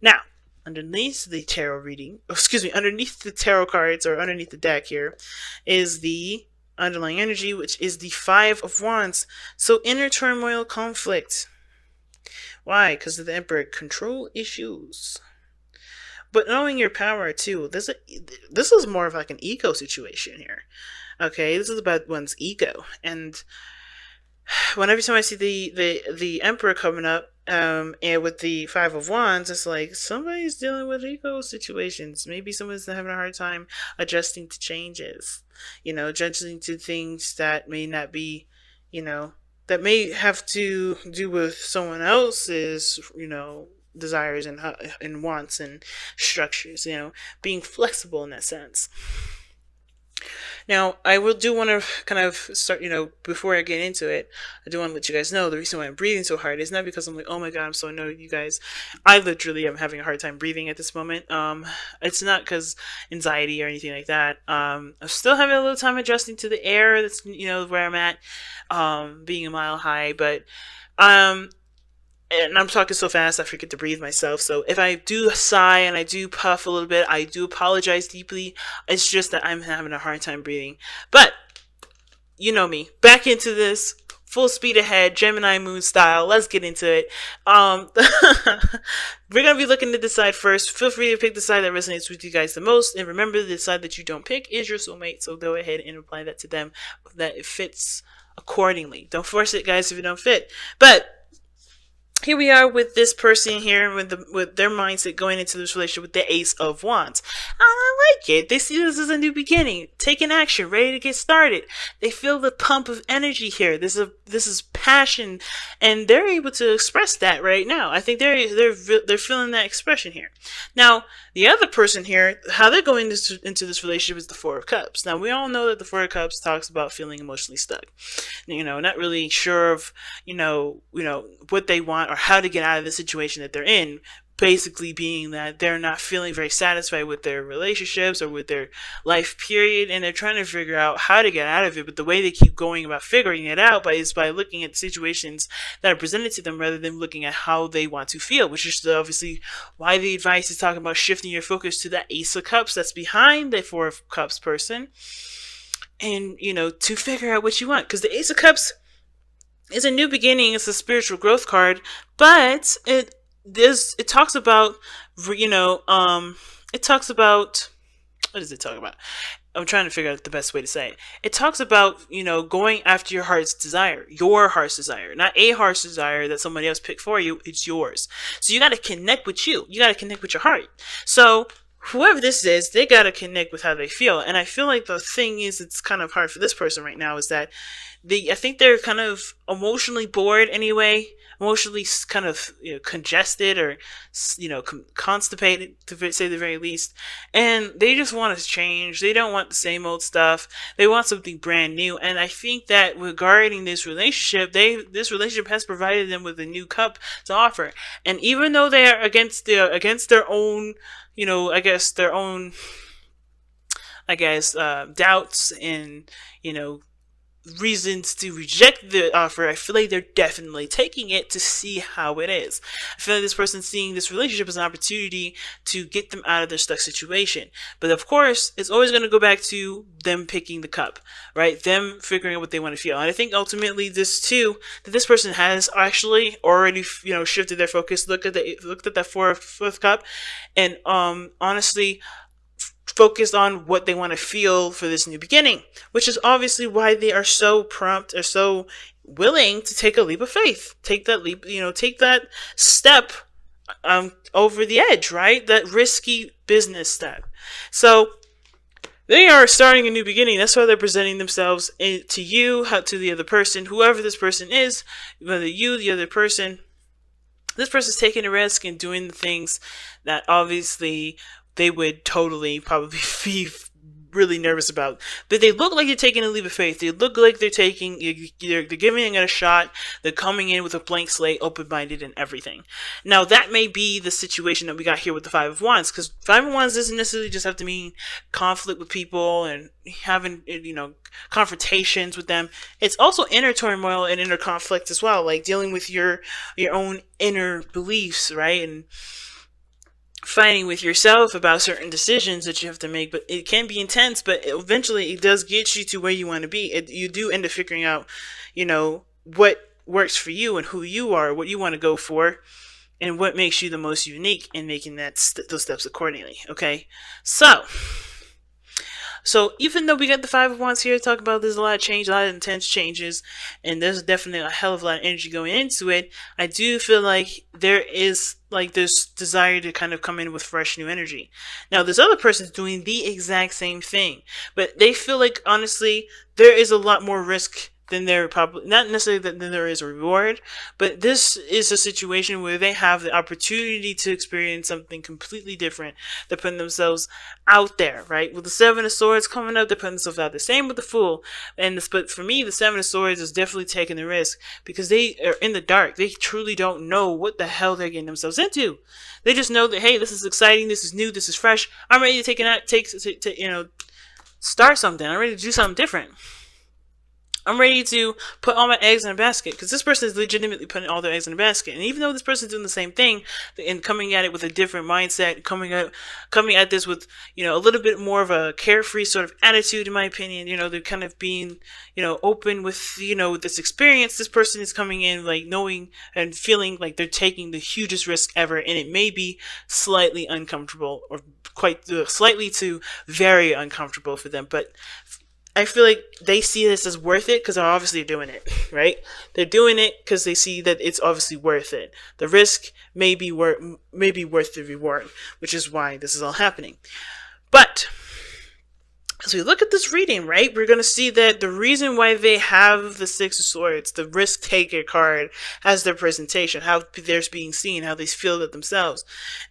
Now, underneath the tarot reading, excuse me, underneath the tarot cards or underneath the deck here is the underlying energy, which is the Five of Wands. So inner turmoil, conflict. Why? Because of the Emperor. Control issues. But knowing your power too. This is more of like an ego situation here. Okay, this is about one's ego, and whenever time I see the Emperor coming up, and with the Five of Wands, it's like somebody's dealing with ego situations. Maybe someone's having a hard time adjusting to changes. Adjusting to things that may not be, that may have to do with someone else's, desires and wants and structures. Being flexible in that sense. Now, I will do want to kind of start, before I get into it, I do want to let you guys know the reason why I'm breathing so hard is not because I'm like, oh my god, I'm so annoyed with you guys. I literally am having a hard time breathing at this moment. It's not because anxiety or anything like that. I'm still having a little time adjusting to the air that's, where I'm at, being a mile high, but, and I'm talking so fast I forget to breathe myself. So if I do sigh and I do puff a little bit, I do apologize deeply. It's just that I'm having a hard time breathing. But you know me. Back into this. Full speed ahead, Gemini moon style. Let's get into it. We're going to be looking to decide first. Feel free to pick the side that resonates with you guys the most. And remember, the side that you don't pick is your soulmate. So go ahead and apply that to them, that it fits accordingly. Don't force it, guys, if it don't fit. But here we are with this person here with their mindset going into this relationship with the Ace of Wands. I like it. They see this as a new beginning, taking action, ready to get started. They feel the pump of energy here. This is passion, and they're able to express that right now. I think they're feeling that expression here. Now, the other person here, how they're going into this relationship is the Four of Cups. Now, we all know that the Four of Cups talks about feeling emotionally stuck. Not really sure of, what they want or how to get out of the situation that they're in. Basically being that they're not feeling very satisfied with their relationships or with their life period, and they're trying to figure out how to get out of it. But the way they keep going about figuring it out is by looking at situations that are presented to them rather than looking at how they want to feel, which is obviously why the advice is talking about shifting your focus to that Ace of Cups that's behind the Four of Cups person, and to figure out what you want, because the Ace of Cups is a new beginning. It's a spiritual growth card, but it talks about, it talks about, what does it talk about? I'm trying to figure out the best way to say it. It talks about, going after your heart's desire, not a heart's desire that somebody else picked for you. It's yours. So you got to connect with you. You got to connect with your heart. So whoever this is, they got to connect with how they feel. And I feel like the thing is, it's kind of hard for this person right now is that I think they're kind of emotionally bored anyway, emotionally kind of congested or constipated, to say the very least, and they just want to change. They don't want the same old stuff. They want something brand new. And I think that regarding this relationship, this relationship has provided them with a new cup to offer. And even though they are against their own, doubts and reasons to reject the offer, I feel like they're definitely taking it to see how it is. I feel like this person's seeing this relationship as an opportunity to get them out of their stuck situation. But of course, it's always going to go back to them picking the cup, right? Them figuring out what they want to feel. And I think ultimately that this person has actually already, shifted their focus, looked at that fourth cup, and honestly focused on what they want to feel for this new beginning, which is obviously why they are so prompt or so willing to take a leap of faith, take that leap, take that step over the edge, right? That risky business step. So they are starting a new beginning. That's why they're presenting themselves to you, to the other person, whoever this person is, whether you, the other person. This person's taking a risk and doing the things that obviously they would totally probably be really nervous about. But they look like they're taking a leap of faith. They look like they're giving it a shot. They're coming in with a blank slate, open-minded and everything. Now, that may be the situation that we got here with the Five of Wands, because Five of Wands doesn't necessarily just have to mean conflict with people and having, confrontations with them. It's also inner turmoil and inner conflict as well, like dealing with your own inner beliefs, right? And fighting with yourself about certain decisions that you have to make, but it can be intense, but eventually it does get you to where you want to be. You do end up figuring out, what works for you and who you are, what you want to go for, and what makes you the most unique, in making those steps accordingly. Okay, so even though we got the Five of Wands here to talk about, there's a lot of change, a lot of intense changes, and there's definitely a hell of a lot of energy going into it. I do feel like there is this desire to kind of come in with fresh new energy. Now, this other person's doing the exact same thing, but they feel like, honestly, there is a lot more risk than there probably, not necessarily that there is a reward, but this is a situation where they have the opportunity to experience something completely different. They're putting themselves out there, right? With the Seven of Swords coming up, they're putting themselves out there. Same with the Fool. But for me, the Seven of Swords is definitely taking the risk, because they are in the dark. They truly don't know what the hell they're getting themselves into. They just know that, hey, this is exciting, this is new, this is fresh. I'm ready to start something. I'm ready to do something different. I'm ready to put all my eggs in a basket, because this person is legitimately putting all their eggs in a basket. And even though this person is doing the same thing and coming at it with a different mindset, coming at this with, a little bit more of a carefree sort of attitude, in my opinion, they're kind of being, open with, with this experience. This person is coming in like knowing and feeling like they're taking the hugest risk ever, and it may be slightly uncomfortable, or quite slightly to very uncomfortable for them, but I feel like they see this as worth it, because they're obviously doing it, right? They're doing it because they see that it's obviously worth it. The risk may be worth the reward, which is why this is all happening. But as we look at this reading, right, we're going to see that the reason why they have the Six of Swords, the risk taker card, as their presentation, how they're being seen, how they feel that themselves,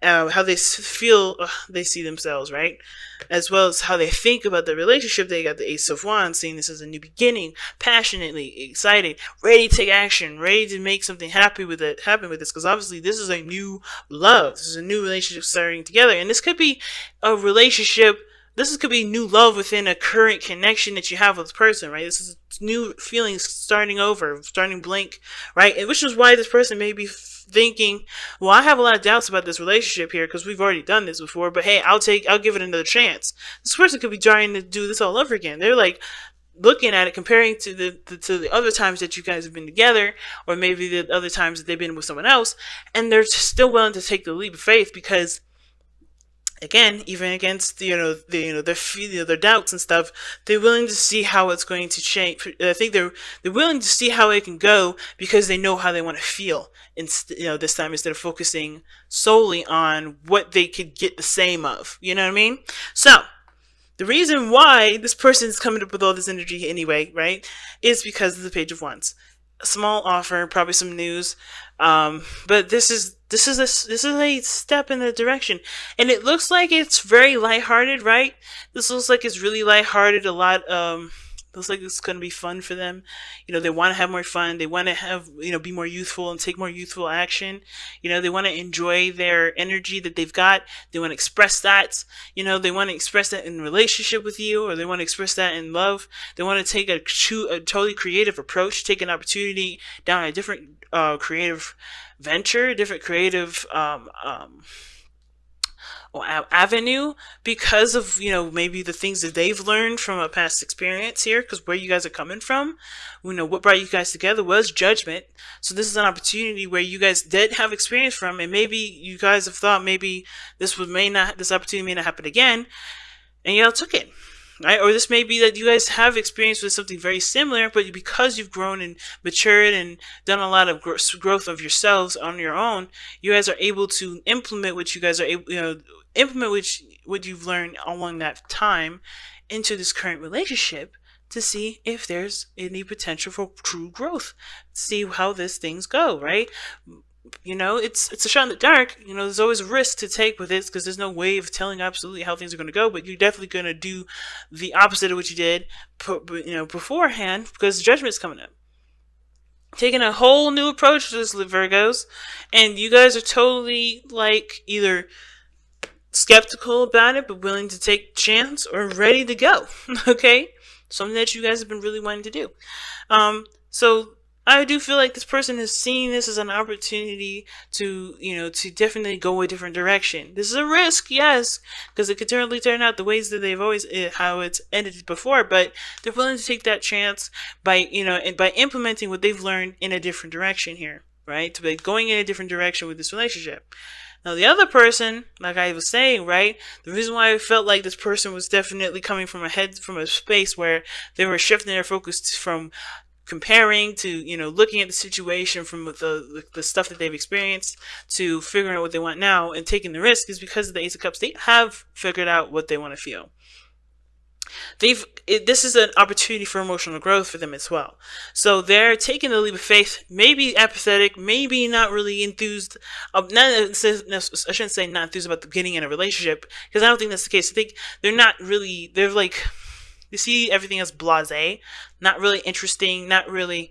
how they feel they see themselves, right? As well as how they think about the relationship. They got the Ace of Wands, seeing this as a new beginning, passionately excited, ready to take action, ready to make something happen with this, because obviously this is a new love. This is a new relationship starting together, and this could be a relationship. This could be new love within a current connection that you have with this person, right? This is new feelings starting over, starting blank, right? And which is why this person may be thinking, well, I have a lot of doubts about this relationship here, because we've already done this before, but hey, I'll give it another chance. This person could be trying to do this all over again. They're like looking at it, comparing to the other times that you guys have been together, or maybe the other times that they've been with someone else, and they're still willing to take the leap of faith, because again, even against their doubts and stuff, they're willing to see how it's going to change. I think they're willing to see how it can go, because they know how they want to feel. This time, instead of focusing solely on what they could get the same of. You know what I mean? So the reason why this person is coming up with all this energy anyway, right, is because of the Page of Wands. A small offer, probably some news, but this is a step in the direction, and it looks like it's very lighthearted, right? This looks like it's really lighthearted. A lot, looks like it's going to be fun for them. They want to have more fun. They want to have, be more youthful and take more youthful action. They want to enjoy their energy that they've got. They want to express that. They want to express that in relationship with you, or they want to express that in love. They want to take a totally creative approach, take an opportunity down a different creative venture, different creative avenue, because of maybe the things that they've learned from a past experience here, because where you guys are coming from, what brought you guys together was judgment. So this is an opportunity where you guys did have experience from, and maybe you guys have thought maybe this opportunity may not happen again, and y'all took it. Right? Or this may be that you guys have experience with something very similar, but because you've grown and matured and done a lot of growth of yourselves on your own, you guys are able to implement what you guys are able, what you've learned along that time into this current relationship, to see if there's any potential for true growth. See how these things go, right? It's a shot in the dark. There's always a risk to take with it, because there's no way of telling absolutely how things are going to go, but you're definitely going to do the opposite of what you did, beforehand, because the judgment's coming up. Taking a whole new approach to this, Virgos, and you guys are totally either skeptical about it, but willing to take a chance, or ready to go. Okay? Something that you guys have been really wanting to do. So I do feel like this person is seeing this as an opportunity to, to definitely go a different direction. This is a risk, yes, because it could totally turn out the ways that they've always, how it's ended before, but they're willing to take that chance by, and by implementing what they've learned in a different direction here, right? By going in a different direction with this relationship. Now, the other person, like I was saying, right, the reason why I felt like this person was definitely coming from a space where they were shifting their focus from comparing to, looking at the situation from the stuff that they've experienced to figuring out what they want now and taking the risk is because of the Ace of Cups. They have figured out what they want to feel. This is an opportunity for emotional growth for them as well. So they're taking the leap of faith, maybe apathetic, maybe not really enthused. I shouldn't say not enthused about getting in a relationship, because I don't think that's the case. I think they're like, you see everything as blasé, not really interesting, not really,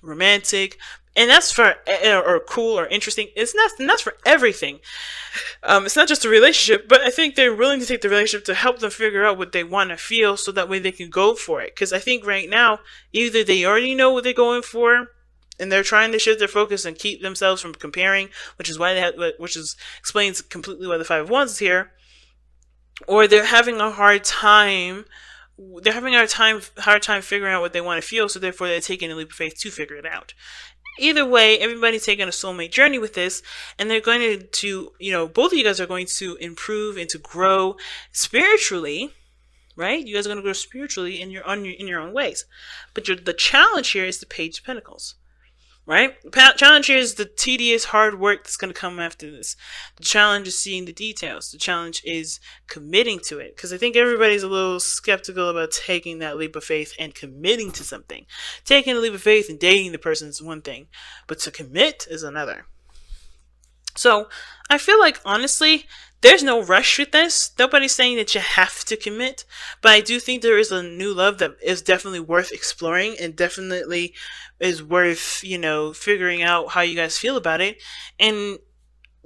romantic. And that's for, or cool or interesting. It's not, and that's for everything. It's not just a relationship, but I think they're willing to take the relationship to help them figure out what they want to feel so that way they can go for it. Because I think right now, either they already know what they're going for, and they're trying to shift their focus and keep themselves from comparing, which explains completely why the Five of Wands is here, or they're having a hard time. They're having a hard time figuring out what they want to feel, so therefore they're taking a leap of faith to figure it out. Either way, everybody's taking a soulmate journey with this, and they're going to, both of you guys are going to improve and to grow spiritually, right? You guys are going to grow spiritually in your own ways. But the challenge here is the Page of Pentacles, right? The challenge here is the tedious, hard work that's going to come after this. The challenge is seeing the details. The challenge is committing to it. Because I think everybody's a little skeptical about taking that leap of faith and committing to something. Taking a leap of faith and dating the person is one thing, but to commit is another. So I feel like, honestly, there's no rush with this. Nobody's saying that you have to commit, but I do think there is a new love that is definitely worth exploring and definitely is worth, figuring out how you guys feel about it. And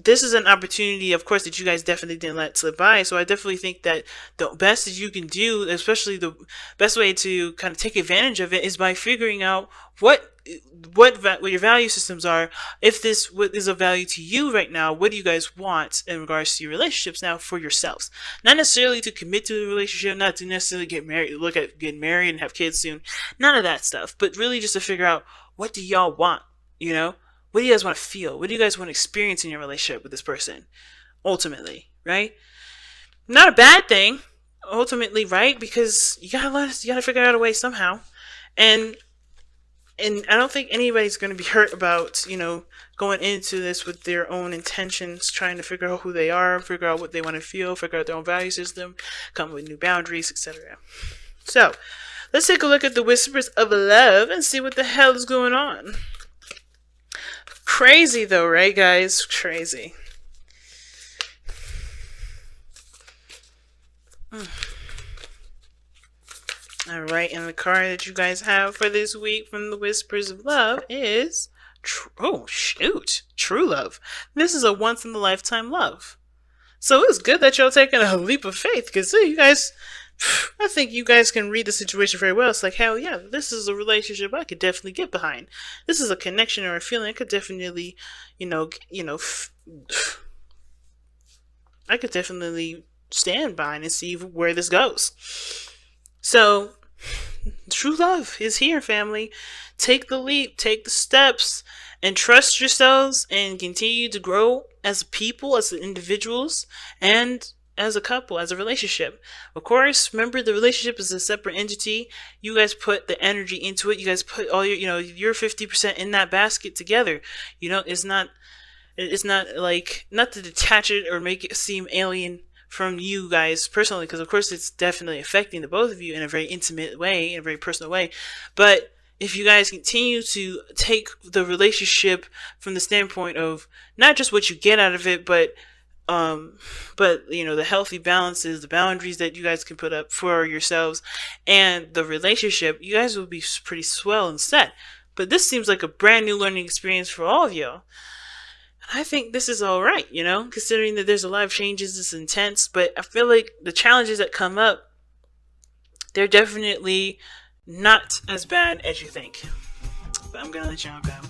this is an opportunity, of course, that you guys definitely didn't let slip by. So I definitely think that the best that you can do, especially the best way to kind of take advantage of it, is by figuring out what your value systems are. If this is of value to you right now, what do you guys want in regards to your relationships now for yourselves? Not necessarily to commit to a relationship, not to necessarily get married, look at getting married and have kids soon. None of that stuff. But really just to figure out, what do y'all want? What do you guys want to feel? What do you guys want to experience in your relationship with this person? Ultimately, right? Not a bad thing, ultimately, right? Because you gotta figure out a way somehow. And I don't think anybody's going to be hurt about, going into this with their own intentions, trying to figure out who they are, figure out what they want to feel, figure out their own value system, come with new boundaries, etc. So, let's take a look at the Whispers of Love and see what the hell is going on. Crazy though, right, guys? Crazy. Alright, and the card that you guys have for this week from the Whispers of Love is True Love. This is a once-in-a-lifetime love. So it's good that y'all taking a leap of faith, because you guys, I think you guys can read the situation very well. It's like, hell yeah, this is a relationship I could definitely get behind. This is a connection or a feeling I could definitely, I could definitely stand behind and see where this goes. So, true love is here, family. Take the leap, take the steps, and trust yourselves and continue to grow as people, as individuals, and as a couple, as a relationship. Of course, remember the relationship is a separate entity. You guys put the energy into it. You guys put all your 50% in that basket together. It's not like, not to detach it or make it seem alien from you guys personally, because of course it's definitely affecting the both of you in a very intimate way, in a very personal way. But if you guys continue to take the relationship from the standpoint of not just what you get out of it, but the healthy balances, the boundaries that you guys can put up for yourselves and the relationship, you guys will be pretty swell and set. But this seems like a brand new learning experience for all of y'all. I think this is all right, considering that there's a lot of changes, it's intense, but I feel like the challenges that come up, they're definitely not as bad as you think. but I'm gonna let y'all go.